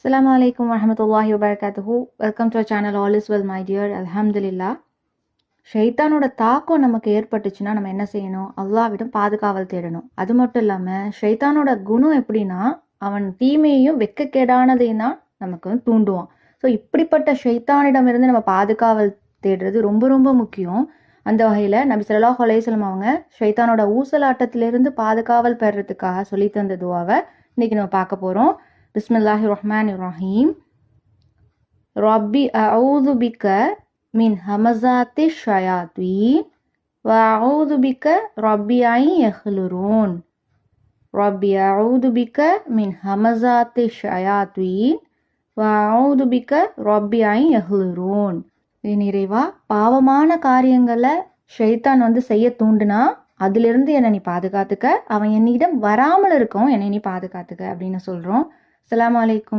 Assalamu alaikum warahmatullahi wabarakatuhu. Welcome to our channel. All is well, my dear. Alhamdulillah. ஷைத்தானோட தாக்கம் நமக்கு ஏற்பட்டுச்சுன்னா நம்ம என்ன செய்யணும்? அல்லாஹ்விடம் பாதுகாவல் தேடணும். அது மட்டும் இல்லாமல் ஷைத்தானோட குணம் எப்படின்னா, அவன் தீமையையும் வெட்கக்கேடானதையும் தான் நமக்கு தூண்டுவான். ஸோ இப்படிப்பட்ட ஷைத்தானிடமிருந்து நம்ம பாதுகாவல் தேடுறது ரொம்ப ரொம்ப முக்கியம். அந்த வகையில் நபி ஸல்லல்லாஹு அலைஹி வஸல்லம் அவங்க ஷைத்தானோட ஊசலாட்டத்திலிருந்து பாதுகாவல் பெறறதுக்காக சொல்லி தந்த துவாவை இன்னைக்கு நம்ம பார்க்க போகிறோம். பிஸ்மில்லாஹிர் ரஹ்மானிர் ரஹீம். ரப்பி அஊது பிக்க மின் ஹமஸாத்தி ஷயாத்தீன் வ அஊது பிக்க ரப்பி ஐன் யஹ்லுரூன். ரப்பி அஊது பிக்க மின் ஹமஸாத்தி ஷயாத்தீன் வ அஊது பிக்க ரப்பி ஐன் யஹ்லுரூன். நிறைவா பாவமான காரியங்களை ஷைத்தான் செய்ய தூண்டுனா அதிலிருந்து என்னை நீ பாதுகாத்துக்க, அவன் என்னிடம் வராமல் இருக்கவும் என்னை நீ பாதுகாத்துக்க அப்படின்னு சொல்கிறோம். அஸ்ஸலாமு அலைக்கும்.